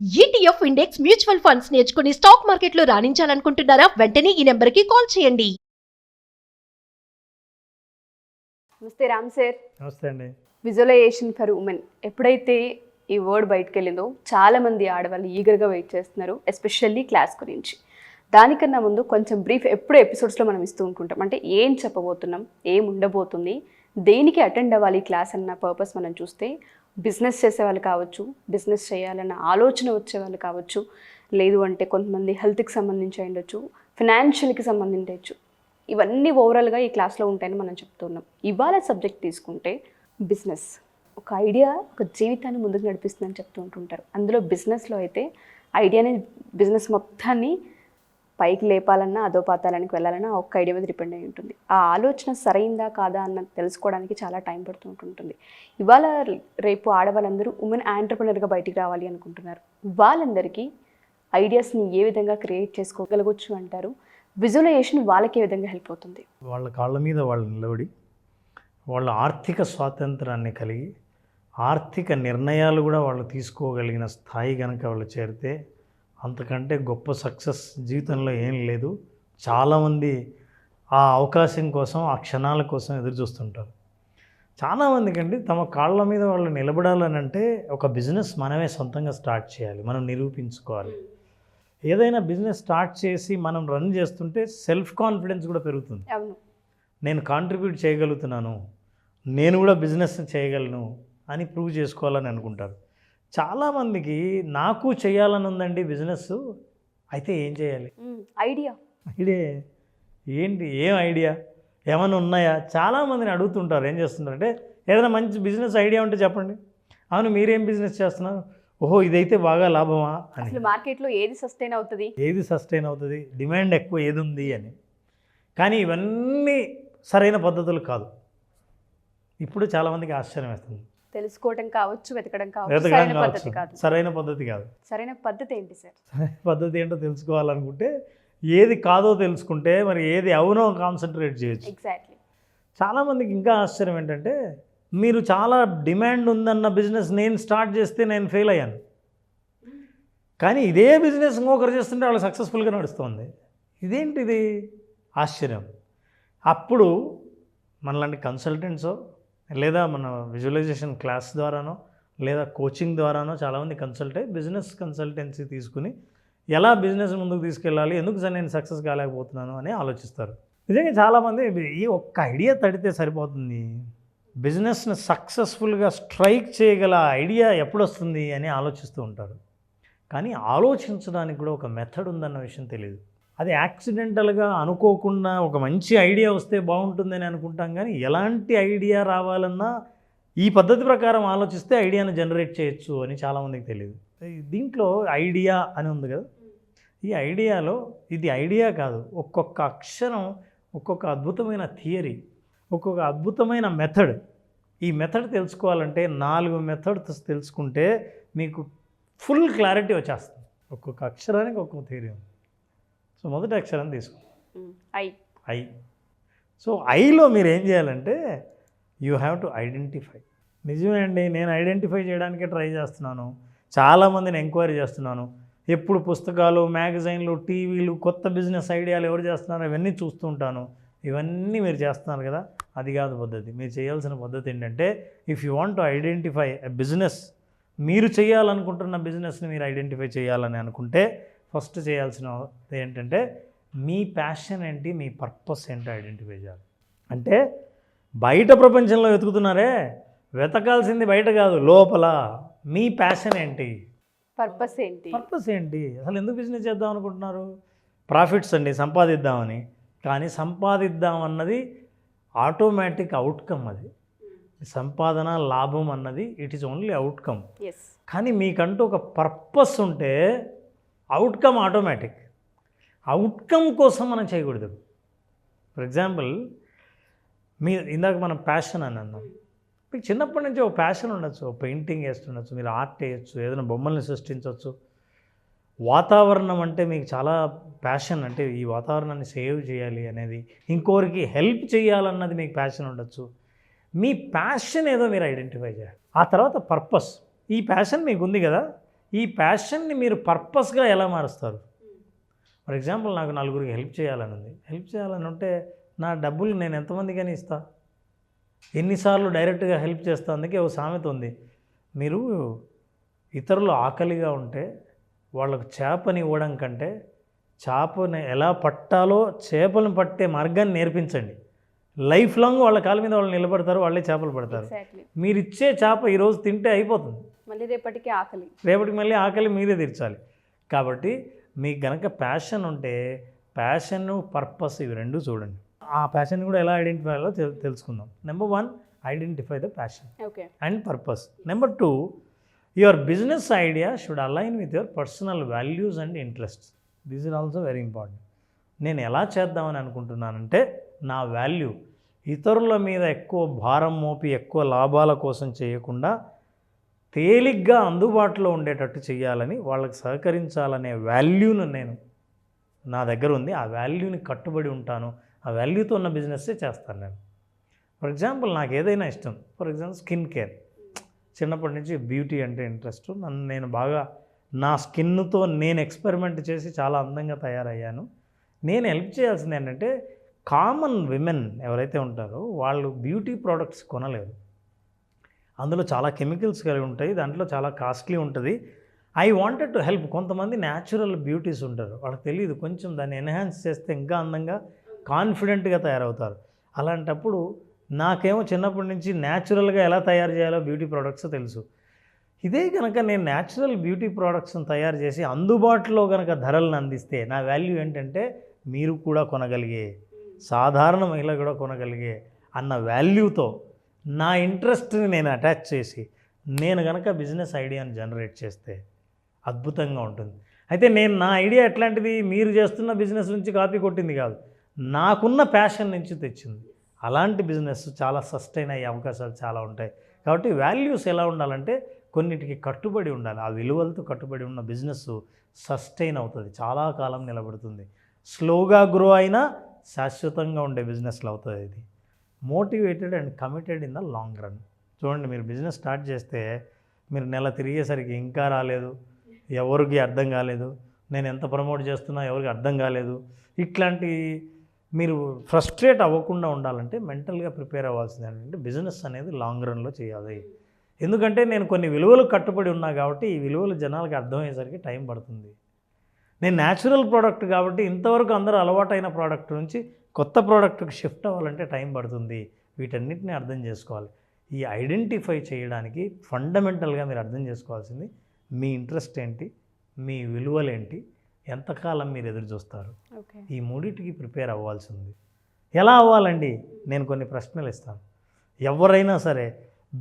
ETF index mutual funds నేర్చుకుని stock మార్కెట్లో రాణించాలనుకుంటున్నారా? వెంటనే ఈ నెంబర్కి కాల్ చేయండి. నమస్తే రామ్ సార్. నమస్తే అండి. విజువలైజేషన్ ఫర్ ఉమెన్ ఎప్పుడైతే ఈ వర్డ్ బయటకు వెళ్ళిందో చాలామంది ఆడవాళ్ళు ఈగర్గా వెయిట్ చేస్తున్నారు, ఎస్పెషల్లీ క్లాస్ గురించి. దానికన్నా ముందు కొంచెం బ్రీఫ్ ఎప్పుడూ ఎపిసోడ్స్లో మనం ఇస్తూ ఉంటుంటాం. అంటే ఏం చెప్పబోతున్నాం, ఏం ఉండబోతుంది, దేనికి అటెండ్ అవ్వాలి క్లాస్ అన్న పర్పస్ మనం చూస్తే బిజినెస్ చేసేవాళ్ళు కావచ్చు, బిజినెస్ చేయాలన్న ఆలోచన వచ్చేవాళ్ళు కావచ్చు, లేదు అంటే కొంతమంది హెల్త్కి సంబంధించి ఉండొచ్చు, ఫినాన్షియల్కి సంబంధించవచ్చు. ఇవన్నీ ఓవరాల్గా ఈ క్లాస్లో ఉంటాయని మనం చెప్తున్నాం. ఇవాళ సబ్జెక్ట్ తీసుకుంటే బిజినెస్ ఒక ఐడియా ఒక జీవితాన్ని ముందుకు నడిపిస్తుందని చెప్తూ ఉంటుంటారు. అందులో బిజినెస్లో అయితే ఐడియాని బిజినెస్ మొత్తాన్ని పైకి లేపాలన్నా అధోపాతాలానికి వెళ్ళాలన్నా ఒక్క ఐడియా మీద డిపెండ్ అయి ఉంటుంది. ఆ ఆలోచన సరైందా కాదా అన్న తెలుసుకోవడానికి చాలా టైం పడుతూ ఉంటుంది. ఇవాళ రేపు ఆడవాళ్ళందరూ ఉమెన్ ఆంటర్ప్రెనర్గా బయటికి రావాలి అనుకుంటున్నారు. వాళ్ళందరికీ ఐడియాస్ని ఏ విధంగా క్రియేట్ చేసుకోగలగొచ్చు అంటారు? విజువలైజేషన్ వాళ్ళకి ఏ విధంగా హెల్ప్ అవుతుంది? వాళ్ళ కాళ్ళ మీద వాళ్ళు నిలబడి వాళ్ళ ఆర్థిక స్వాతంత్రాన్ని కలిగి ఆర్థిక నిర్ణయాలు కూడా వాళ్ళు తీసుకోగలిగిన స్థాయి కనుక వాళ్ళు చేరితే అంతకంటే గొప్ప సక్సెస్ జీవితంలో ఏం లేదు. చాలామంది ఆ అవకాశం కోసం, ఆ క్షణాల కోసం ఎదురు చూస్తుంటారు. చాలామందికండి తమ కాళ్ళ మీద వాళ్ళు నిలబడాలని అంటే ఒక బిజినెస్ మనమే సొంతంగా స్టార్ట్ చేయాలి, మనం నిరూపించుకోవాలి. ఏదైనా బిజినెస్ స్టార్ట్ చేసి మనం రన్ చేస్తుంటే సెల్ఫ్ కాన్ఫిడెన్స్ కూడా పెరుగుతుంది. నేను కాంట్రిబ్యూట్ చేయగలుగుతున్నాను, నేను కూడా బిజినెస్ చేయగలను అని ప్రూవ్ చేసుకోవాలని అనుకుంటారు. చాలామందికి నాకు చేయాలని ఉందండి బిజినెస్, అయితే ఏం చేయాలి? ఐడియా ఏంటి, ఏం ఐడియా ఏమైనా ఉన్నాయా? చాలామందిని అడుగుతుంటారు. ఏం చేస్తుంటారంటే ఏదైనా మంచి బిజినెస్ ఐడియా ఉంటే చెప్పండి. అవును, మీరేం బిజినెస్ చేస్తున్నారు? ఓహో, ఇదైతే బాగా లాభమా అని. మార్కెట్లో ఏది సస్టైన్ అవుతుంది, డిమాండ్ ఎక్కువ ఏది ఉంది అని. కానీ ఇవన్నీ సరైన పద్ధతులు కాదు. ఇప్పుడు చాలామందికి ఆశ్చర్యం వేస్తుంది. తెలుసుకోవడం కావచ్చు, వెతకడం కావచ్చు, సరైన పద్ధతి కాదు. సరైన పద్ధతి ఏంటి సార్? సరైన పద్ధతి ఏంటో తెలుసుకోవాలనుకుంటే ఏది కాదో తెలుసుకుంటే మరి ఏది అవునో కాన్సన్ట్రేట్ చేయొచ్చు. ఎగ్జాక్ట్లీ. చాలామందికి ఇంకా ఆశ్చర్యం ఏంటంటే మీరు చాలా డిమాండ్ ఉందన్న బిజినెస్ నేను స్టార్ట్ చేస్తే నేను ఫెయిల్ అయ్యాను, కానీ ఇదే బిజినెస్ ఇంకొకరు చేస్తుంటే వాళ్ళు సక్సెస్ఫుల్గా నడుస్తుంది. ఇదేంటిది ఆశ్చర్యం. అప్పుడు మనలాంటి కన్సల్టెంట్సో లేదా మన విజువలైజేషన్ క్లాస్ ద్వారానో లేదా కోచింగ్ ద్వారానో చాలామంది బిజినెస్ కన్సల్టెన్సీ తీసుకుని ఎలా బిజినెస్ ముందుకు తీసుకెళ్ళాలి, ఎందుకు సార్ నేను సక్సెస్ కాలేకపోతున్నాను అని ఆలోచిస్తారు. నిజంగా చాలామంది ఈ ఒక్క ఐడియా తడితే సరిపోతుంది, బిజినెస్ని సక్సెస్ఫుల్గా స్ట్రైక్ చేయగల ఐడియా ఎప్పుడు వస్తుంది అని ఆలోచిస్తూ ఉంటారు. కానీ ఆలోచించడానికి కూడా ఒక మెథడ్ ఉందన్న విషయం తెలియదు. అది యాక్సిడెంటల్గా అనుకోకుండా ఒక మంచి ఐడియా వస్తే బాగుంటుందని అనుకుంటాం, కానీ ఎలాంటి ఐడియా రావాలన్నా ఈ పద్ధతి ప్రకారం ఆలోచిస్తే ఐడియాను జనరేట్ చేయొచ్చు అని చాలామందికి తెలియదు. దీంట్లో ఐడియా అని ఉంది కదా, ఈ ఐడియాలో ఇది ఐడియా కాదు, ఒక్కొక్క అక్షరం ఒక్కొక్క అద్భుతమైన థియరీ, ఒక్కొక్క అద్భుతమైన మెథడ్. ఈ మెథడ్ తెలుసుకోవాలంటే 4 మెథడ్స్ తెలుసుకుంటే మీకు ఫుల్ క్లారిటీ వచ్చేస్తుంది. ఒక్కొక్క అక్షరానికి ఒక్కొక్క థియరీ ఉంది. సో మొదటి అక్షరం తీసుకో, ఐ. సో ఐలో మీరు ఏం చేయాలంటే యూ హ్యావ్ టు ఐడెంటిఫై. నిజమే అండి, నేను ఐడెంటిఫై చేయడానికే ట్రై చేస్తున్నాను, చాలామందిని ఎంక్వైరీ చేస్తున్నాను, ఎప్పుడు పుస్తకాలు, మ్యాగజైన్లు, టీవీలు, కొత్త బిజినెస్ ఐడియాలు ఎవరు చేస్తున్నారో ఇవన్నీ చూస్తూ ఉంటాను. ఇవన్నీ మీరు చేస్తున్నారు కదా, అది కాదు పద్ధతి. మీరు చేయాల్సిన పద్ధతి ఏంటంటే if you want to identify a business, మీరు చేయాలనుకుంటున్న బిజినెస్ని మీరు ఐడెంటిఫై చేయాలని అనుకుంటే ఫస్ట్ చేయాల్సిన ఏంటంటే మీ ప్యాషన్ ఏంటి, మీ పర్పస్ ఏంటో ఐడెంటిఫై చేయాలి. అంటే బయట ప్రపంచంలో వెతుకుతున్నారే, వెతకాల్సింది బయట కాదు, లోపల. మీ ప్యాషన్ ఏంటి, పర్పస్ ఏంటి, అసలు ఎందుకు బిజినెస్ చేద్దాం అనుకుంటున్నారు? ప్రాఫిట్స్ అండి, సంపాదిద్దామని. కానీ సంపాదిద్దాం అన్నది ఆటోమేటిక్ అవుట్కమ్. అది సంపాదన, లాభం అన్నది ఇట్ ఈస్ ఓన్లీ అవుట్కమ్. కానీ మీకంటూ ఒక పర్పస్ ఉంటే అవుట్కమ్ ఆటోమేటిక్. అవుట్కమ్ కోసం మనం చేయకూడదు. ఫర్ ఎగ్జాంపుల్, ఇందాక మనం ప్యాషన్ అని అన్నాం. మీకు చిన్నప్పటి నుంచి ఒక ప్యాషన్ ఉండొచ్చు, పెయింటింగ్ వేస్తుండొచ్చు, మీరు ఆర్ట్ వేయచ్చు, ఏదైనా బొమ్మల్ని సృష్టించవచ్చు. వాతావరణం అంటే మీకు చాలా ప్యాషన్, అంటే ఈ వాతావరణాన్ని సేవ్ చేయాలి అనేది, ఇంకోరికి హెల్ప్ చేయాలన్నది మీకు ప్యాషన్ ఉండొచ్చు. మీ ప్యాషన్ ఏదో మీరు ఐడెంటిఫై చేయాలి. ఆ తర్వాత పర్పస్. ఈ ప్యాషన్ మీకు ఉంది కదా, ఈ ప్యాషన్ని మీరు పర్పస్గా ఎలా మారుస్తారు? ఫర్ ఎగ్జాంపుల్ నాకు నలుగురికి హెల్ప్ చేయాలని ఉంది. హెల్ప్ చేయాలని ఉంటే నా డబ్బులు నేను ఎంతమందికైనా ఇస్తా, ఎన్నిసార్లు డైరెక్ట్గా హెల్ప్ చేస్తా. అందుకే ఓ సామెత ఉంది, మీరు ఇతరులు ఆకలిగా ఉంటే వాళ్ళకు చేపని ఇవ్వడం కంటే చేపని ఎలా పట్టాలో చేపలను పట్టే మార్గాన్ని నేర్పించండి. లైఫ్ లాంగ్ వాళ్ళ కాళ్ళ మీద వాళ్ళు నిలబడతారు, వాళ్ళే చేపలు పడతారు. మీరు ఇచ్చే చేప ఈరోజు తింటే అయిపోతుంది, మళ్ళీ రేపటికి మళ్ళీ ఆకలి మీరే తీర్చాలి. కాబట్టి మీకు గనక ప్యాషన్ ఉంటే ప్యాషన్, పర్పస్ ఇవి రెండు చూడండి. ఆ ప్యాషన్ కూడా ఎలా ఐడెంటిఫై అయ్యాలో తెలుసుకుందాం. Number 1, identify the passion and purpose. Number 2, your business idea should align with your personal values and interests. This is also very important. నేను ఎలా చేద్దామని అనుకుంటున్నానంటే నా వాల్యూ ఇతరుల మీద ఎక్కువ భారం మోపి ఎక్కువ లాభాల కోసం చేయకుండా తేలిగ్గా అందుబాటులో ఉండేటట్టు చేయాలని, వాళ్ళకి సహకరించాలనే వాల్యూను నేను నా దగ్గర ఉంది. ఆ వాల్యూని కట్టుబడి ఉంటాను. ఆ వాల్యూతో ఉన్న బిజినెస్సే చేస్తాను నేను. ఫర్ ఎగ్జాంపుల్ నాకు ఏదైనా ఇష్టం. For example skin care. చిన్నప్పటి నుంచి బ్యూటీ అంటే ఇంట్రెస్ట్. నేను బాగా నా స్కిన్తో నేను ఎక్స్పెరిమెంట్ చేసి చాలా అందంగా తయారయ్యాను. నేను హెల్ప్ చేయాల్సింది ఏంటంటే కామన్ విమెన్ ఎవరైతే ఉంటారో వాళ్ళు బ్యూటీ ప్రోడక్ట్స్ కొనలేరు. అందులో చాలా కెమికల్స్ కలిగి ఉంటాయి, దాంట్లో చాలా కాస్ట్లీ ఉంటుంది. I wanted to help. కొంతమంది న్యాచురల్ బ్యూటీస్ ఉంటారు, వాళ్ళకి తెలియదు, కొంచెం దాన్ని ఎన్హాన్స్ చేస్తే ఇంకా అందంగా కాన్ఫిడెంట్గా తయారవుతారు. అలాంటప్పుడు నాకేమో చిన్నప్పటి నుంచి న్యాచురల్గా ఎలా తయారు చేయాలో బ్యూటీ ప్రోడక్ట్స్ తెలుసు. ఇదే కనుక నేను న్యాచురల్ బ్యూటీ ప్రోడక్ట్స్ని తయారు చేసి అందుబాటులో కనుక ధరలను అందిస్తే నా వాల్యూ ఏంటంటే మీరు కూడా కొనగలిగే, సాధారణ మహిళ కూడా కొనగలిగే అన్న వాల్యూతో నా ఇంట్రెస్ట్ని నేను అటాచ్ చేసి నేను కనుక బిజినెస్ ఐడియాని జనరేట్ చేస్తే అద్భుతంగా ఉంటుంది. అయితే నేను నా ఐడియా ఎట్లాంటిది, మీరు చేస్తున్న బిజినెస్ నుంచి కాపీ కొట్టింది కాదు, నాకున్న ప్యాషన్ నుంచి తెచ్చింది. అలాంటి బిజినెస్ చాలా సస్టైన్ అయ్యే అవకాశాలు చాలా ఉంటాయి. కాబట్టి వాల్యూస్ ఎలా ఉండాలంటే కొన్నిటికి కట్టుబడి ఉండాలి. ఆ విలువలతో కట్టుబడి ఉన్న బిజినెస్ సస్టైన్ అవుతుంది, చాలా కాలం నిలబడుతుంది. స్లోగా గ్రో అయినా శాశ్వతంగా ఉండే బిజినెస్లు అవుతుంది. ఇది motivated and committed in the long run. చూడండి, మీరు బిజినెస్ స్టార్ట్ చేస్తే మీరు నెల తిరిగేసరికి ఇంకా రాలేదు, ఎవరికి అర్థం కాలేదు, నేను ఎంత ప్రమోట్ చేస్తున్నా ఎవరికి అర్థం కాలేదు, ఇట్లాంటి మీరు ఫ్రస్ట్రేట్ అవ్వకుండా ఉండాలంటే మెంటల్గా ప్రిపేర్ అవ్వాల్సింది ఏంటంటే బిజినెస్ అనేది లాంగ్ రన్లో చేయాలి. ఎందుకంటే నేను కొన్ని విలువలు కట్టుబడి ఉన్నా కాబట్టి ఈ విలువలు జనాలకు అర్థమయ్యేసరికి టైం పడుతుంది. నేను న్యాచురల్ ప్రోడక్ట్ కాబట్టి ఇంతవరకు అందరూ అలవాటైన ప్రోడక్ట్ నుంచి కొత్త ప్రోడక్ట్కి షిఫ్ట్ అవ్వాలంటే టైం పడుతుంది. వీటన్నిటిని అర్థం చేసుకోవాలి. ఈ ఐడెంటిఫై చేయడానికి ఫండమెంటల్గా మీరు అర్థం చేసుకోవాల్సింది మీ ఇంట్రెస్ట్ ఏంటి, మీ విలువలు ఏంటి, ఎంతకాలం మీరు ఎదురు చూస్తారు, ఈ మూడింటికి ప్రిపేర్ అవ్వాల్సింది. ఎలా అవ్వాలండి? నేను కొన్ని ప్రశ్నలు ఇస్తాను. ఎవరైనా సరే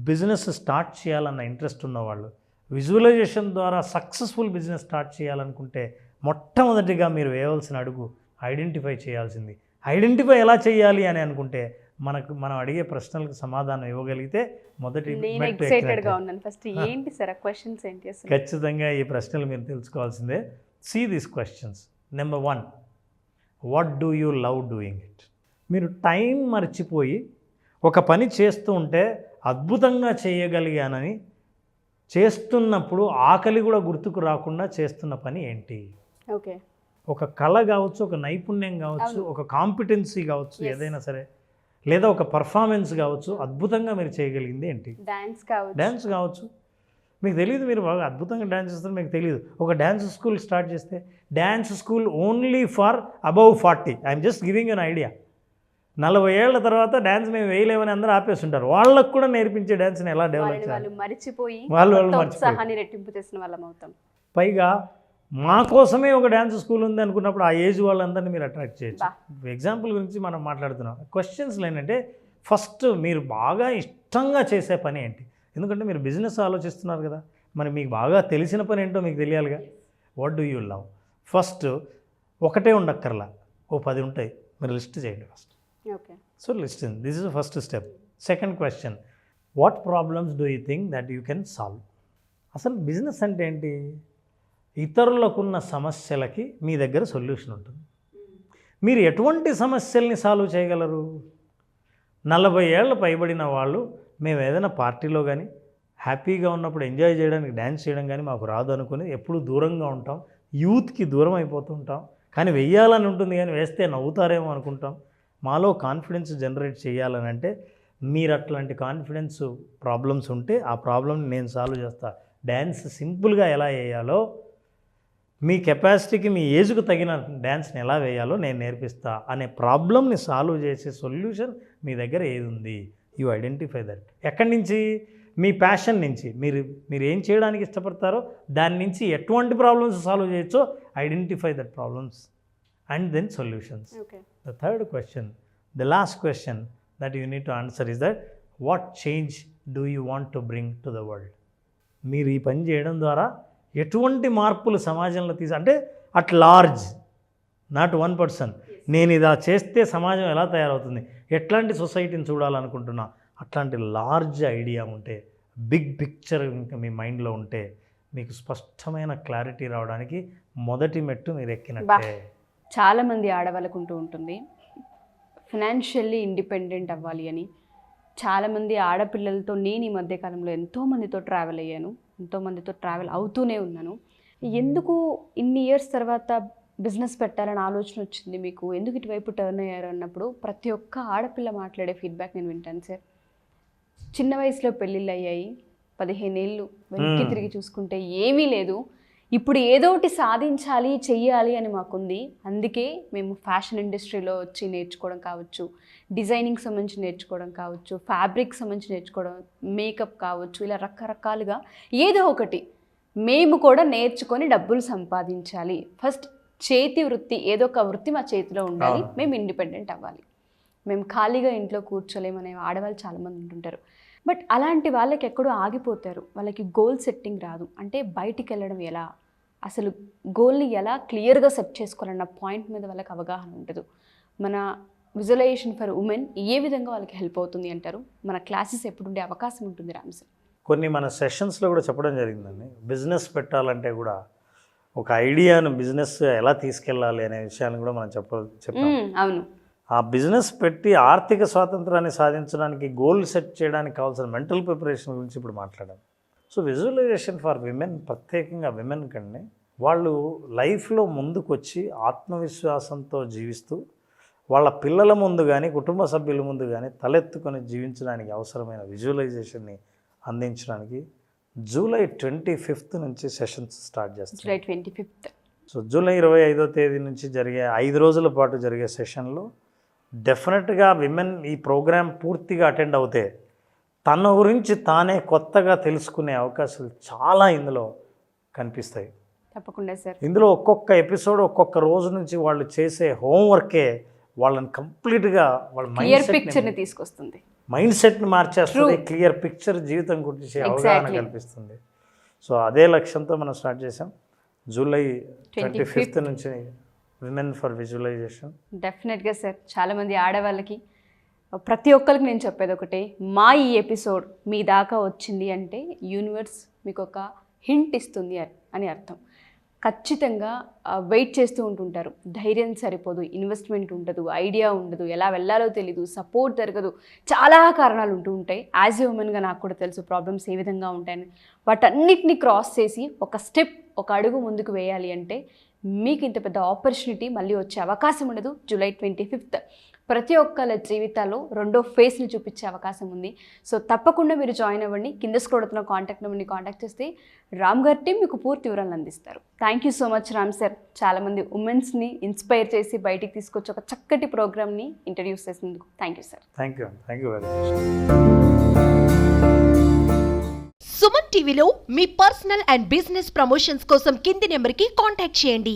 బిజినెస్ స్టార్ట్ చేయాలన్న ఇంట్రెస్ట్ ఉన్నవాళ్ళు విజువలైజేషన్ ద్వారా సక్సెస్ఫుల్ బిజినెస్ స్టార్ట్ చేయాలనుకుంటే మొట్టమొదటిగా మీరు వేయవలసిన అడుగు ఐడెంటిఫై చేయాల్సింది. ఐడెంటిఫై ఎలా చేయాలి అని అనుకుంటే మనం అడిగే ప్రశ్నలకు సమాధానం ఇవ్వగలిగితే మొదటి ఖచ్చితంగా ఈ ప్రశ్నలు మీరు తెలుసుకోవాల్సిందే. See these questions. Number 1, what do you love doing it? మీరు టైం మర్చిపోయి ఒక పని చేస్తూ ఉంటే అద్భుతంగా చేయగలిగానని చేస్తున్నప్పుడు ఆకలి కూడా గుర్తుకు రాకుండా చేస్తున్న పని ఏంటి? ఓకే, ఒక కళ కావచ్చు, ఒక నైపుణ్యం కావచ్చు, ఒక కాంపిటెన్సీ కావచ్చు, ఏదైనా సరే, లేదా ఒక పర్ఫార్మెన్స్ కావచ్చు, అద్భుతంగా మీరు చేయగలిగింది ఏంటి? డ్యాన్స్ కావచ్చు. మీకు తెలియదు, మీరు బాగా అద్భుతంగా డ్యాన్స్ చేస్తారు, మీకు తెలియదు. ఒక డ్యాన్స్ స్కూల్ స్టార్ట్ చేస్తే dance school only for above 40. I'm just giving an idea. 40 ఏళ్ల తర్వాత డ్యాన్స్ మేము వేయలేమని అందరూ ఆపేస్తుంటారు. వాళ్ళకు కూడా నేర్పించే డ్యాన్స్ని ఎలా డెవలప్ చేయాలి, పైగా మా కోసమే ఒక డ్యాన్స్ స్కూల్ ఉంది అనుకున్నప్పుడు ఆ ఏజ్ వాళ్ళందరినీ మీరు అట్రాక్ట్ చేయొచ్చు. ఎగ్జాంపుల్ గురించి మనం మాట్లాడుతున్నాం. క్వశ్చన్స్లో ఏంటంటే ఫస్ట్ మీరు బాగా ఇష్టంగా చేసే పని ఏంటి? ఎందుకంటే మీరు బిజినెస్ ఆలోచిస్తున్నారు కదా, మరి మీకు బాగా తెలిసిన పని ఏంటో మీకు తెలియాలిగా. What do you love? First ఒకటే ఉండక్కర్లా, ఓ 10 ఉంటాయి, మీరు లిస్ట్ చేయండి first. So list, this is the first step. Second question, what problems do you think that you can solve? అసలు బిజినెస్ అంటే ఏంటి? ఇతరులకున్న సమస్యలకి మీ దగ్గర సొల్యూషన్ ఉంటుంది. మీరు ఎటువంటి సమస్యల్ని సాల్వ్ చేయగలరు? 40 ఏళ్ళు పైబడిన వాళ్ళు మేము ఏదైనా పార్టీలో కానీ హ్యాపీగా ఉన్నప్పుడు ఎంజాయ్ చేయడానికి డ్యాన్స్ చేయడం కానీ మాకు రాదు అనుకుని ఎప్పుడు దూరంగా ఉంటాం, యూత్కి దూరం అయిపోతూ ఉంటాం. కానీ వెయ్యాలని ఉంటుంది కానీ వేస్తే నవ్వుతారేమో అనుకుంటాం. మాలో కాన్ఫిడెన్స్ జనరేట్ చేయాలని అంటే మీరు అట్లాంటి కాన్ఫిడెన్స్ ప్రాబ్లమ్స్ ఉంటే ఆ ప్రాబ్లమ్ని నేను సాల్వ్ చేస్తా. డ్యాన్స్ సింపుల్గా ఎలా వేయాలో, మీ కెపాసిటీకి మీ ఏజ్కు తగిన డ్యాన్స్ని ఎలా వేయాలో నేను నేర్పిస్తా అనే ప్రాబ్లమ్ని సాల్వ్ చేసే సొల్యూషన్ మీ దగ్గర ఏది ఉంది, యూ ఐడెంటిఫై దట్. ఎక్కడి నుంచి? మీ ప్యాషన్ నుంచి, మీరు ఏం చేయడానికి ఇష్టపడతారో దాని నుంచి ఎటువంటి ప్రాబ్లమ్స్ సాల్వ్ చేయొచ్చో identify that problems and then solutions. The third question, the last question that you need to answer is that what change do you want to bring to the world? మీరు ఈ పని చేయడం ద్వారా ఎటువంటి మార్పులు సమాజంలో అంటే at large, not one person. నేను ఇలా చేస్తే సమాజం ఎలా తయారవుతుంది, ఎట్లాంటి సొసైటీని చూడాలనుకుంటున్నా, అట్లాంటి లార్జ్ ఐడియా ఉంటే, బిగ్ పిక్చర్ ఇంకా మీ మైండ్లో ఉంటే మీకు స్పష్టమైన క్లారిటీ రావడానికి మొదటి మెట్టు మీరు ఎక్కినట్టే. చాలామంది ఆడవాళ్ళకు ఉంటుంది ఫినాన్షియల్లీ ఇండిపెండెంట్ అవ్వాలి అని. చాలామంది ఆడపిల్లలతో నేను ఈ మధ్యకాలంలో ఎంతోమందితో ట్రావెల్ అయ్యాను, ఎంతోమందితో ట్రావెల్ అవుతూనే ఉన్నాను. ఎందుకు ఇన్ని ఇయర్స్ తర్వాత బిజినెస్ పెట్టాలని ఆలోచన వచ్చింది మీకు, ఎందుకు ఇటువైపు టర్న్ అయ్యారు అన్నప్పుడు ప్రతి ఒక్క ఆడపిల్ల మాట్లాడే ఫీడ్బ్యాక్ నేను వింటాను సార్. చిన్న వయసులో పెళ్ళిళ్ళు అయ్యాయి, 15 ఏళ్ళు వెనక్కి తిరిగి చూసుకుంటే ఏమీ లేదు, ఇప్పుడు ఏదో ఒకటి సాధించాలి చెయ్యాలి అని మాకుంది. అందుకే మేము ఫ్యాషన్ ఇండస్ట్రీలో వచ్చి నేర్చుకోవడం కావచ్చు, డిజైనింగ్ సంబంధించి నేర్చుకోవడం కావచ్చు, ఫ్యాబ్రిక్ సంబంధించి నేర్చుకోవడం, మేకప్ కావచ్చు, ఇలా రకరకాలుగా ఏదో ఒకటి మేము కూడా నేర్చుకొని డబ్బులు సంపాదించాలి. ఫస్ట్ చేతి వృత్తి, ఏదో ఒక వృత్తి మా చేతిలో ఉండాలి, మేము ఇండిపెండెంట్ అవ్వాలి, మేము ఖాళీగా ఇంట్లో కూర్చోలేమనే ఆడవాళ్ళు చాలామంది ఉంటుంటారు. బట్ అలాంటి వాళ్ళకి ఎక్కడో ఆగిపోతారు, వాళ్ళకి గోల్ సెట్టింగ్ రాదు. అంటే బయటికి వెళ్ళడం ఎలా, అసలు గోల్ని ఎలా క్లియర్గా సెట్ చేసుకోవాలన్న పాయింట్ మీద వాళ్ళకి అవగాహన ఉండదు. మన విజువలైజేషన్ ఫర్ ఉమెన్ ఏ విధంగా వాళ్ళకి హెల్ప్ అవుతుంది అంటారు? మన క్లాసెస్ ఎప్పుడు ఉండే అవకాశం ఉంటుంది రామ్ సార్? కొన్ని మన సెషన్స్లో కూడా చెప్పడం జరిగిందండి. బిజినెస్ పెట్టాలంటే కూడా ఒక ఐడియాను బిజినెస్ ఎలా తీసుకెళ్ళాలి అనే విషయాన్ని కూడా మనం చెప్పాం. అవును. ఆ బిజినెస్ పెట్టి ఆర్థిక స్వాతంత్రాన్ని సాధించడానికి, గోల్ సెట్ చేయడానికి కావాల్సిన మెంటల్ ప్రిపరేషన్ గురించి ఇప్పుడు మాట్లాడాం. సో విజువలైజేషన్ ఫర్ విమెన్, ప్రత్యేకంగా విమెన్ కంటే వాళ్ళు లైఫ్లో ముందుకు వచ్చి ఆత్మవిశ్వాసంతో జీవిస్తూ వాళ్ళ పిల్లల ముందు కానీ కుటుంబ సభ్యుల ముందు కానీ తలెత్తుకొని జీవించడానికి అవసరమైన విజువలైజేషన్ని అందించడానికి జూలై 25th నుంచి సెషన్స్ స్టార్ట్ చేస్తాం. July 25th. సో జూలై 25వ తేదీ నుంచి జరిగే 5 రోజుల పాటు జరిగే సెషన్లో డెఫినెట్గా విమెన్ ఈ ప్రోగ్రాం పూర్తిగా అటెండ్ అవుతే తన గురించి తానే కొత్తగా తెలుసుకునే అవకాశాలు చాలా ఇందులో కనిపిస్తాయి. తప్పకుండా సార్. ఇందులో ఒక్కొక్క ఎపిసోడ్, ఒక్కొక్క రోజు నుంచి వాళ్ళు చేసే హోంవర్కే వాళ్ళని కంప్లీట్గా వాళ్ళ మైండ్ సెట్ని మార్చేస్తుంది, క్లియర్ పిక్చర్ జీవితం గురించి అవగాహన కల్పిస్తుంది. సో అదే లక్ష్యంతో మనం స్టార్ట్ చేసాం. జూలై 25th నుంచి విమెన్ ఫర్ విజువలైజేషన్. డెఫినెట్గా సార్, చాలామంది ఆడవాళ్ళకి ప్రతి ఒక్కరికి నేను చెప్పేది ఒకటే, మా ఈ ఎపిసోడ్ మీ దాకా వచ్చింది అంటే యూనివర్స్ మీకు ఒక హింట్ ఇస్తుంది అని అర్థం. ఖచ్చితంగా వెయిట్ చేస్తూ ఉంటుంటారు, ధైర్యం సరిపోదు, ఇన్వెస్ట్మెంట్ ఉండదు, ఐడియా ఉండదు, ఎలా వెళ్ళాలో తెలీదు, సపోర్ట్ జరగదు, చాలా కారణాలు ఉంటూ ఉంటాయి. యాజ్ ఏ ఉమెన్గా నాకు కూడా తెలుసు ప్రాబ్లమ్స్ ఏ విధంగా ఉంటాయని. వాటన్నిటిని క్రాస్ చేసి ఒక స్టెప్, ఒక అడుగు ముందుకు వేయాలి అంటే మీకు ఇంత పెద్ద ఆపర్చునిటీ మళ్ళీ వచ్చే అవకాశం ఉండదు. జూలై 25th ప్రతి ఒక్కళ్ళ జీవితాల్లో రెండో ఫేస్ని చూపించే అవకాశం ఉంది. సో తప్పకుండా మీరు జాయిన్ అవ్వండి. కింద స్క్రోల్ అవుతున్న కాంటాక్ట్ నెంబర్ని కాంటాక్ట్ చేస్తే రామ్ గారి టీం మీకు పూర్తి వివరాలను అందిస్తారు. Thank you so much Ram sir. చాలామంది ఉమెన్స్ని ఇన్స్పైర్ చేసి బయటికి తీసుకొచ్చి ఒక చక్కటి ప్రోగ్రామ్ని ఇంట్రడ్యూస్ చేసినందుకు thank you sir. Thank you very much. Suman టీవీలో మీ పర్సనల్ అండ్ బిజినెస్ ప్రమోషన్స్ కోసం కింది నెంబర్కి కాంటాక్ట్ చేయండి.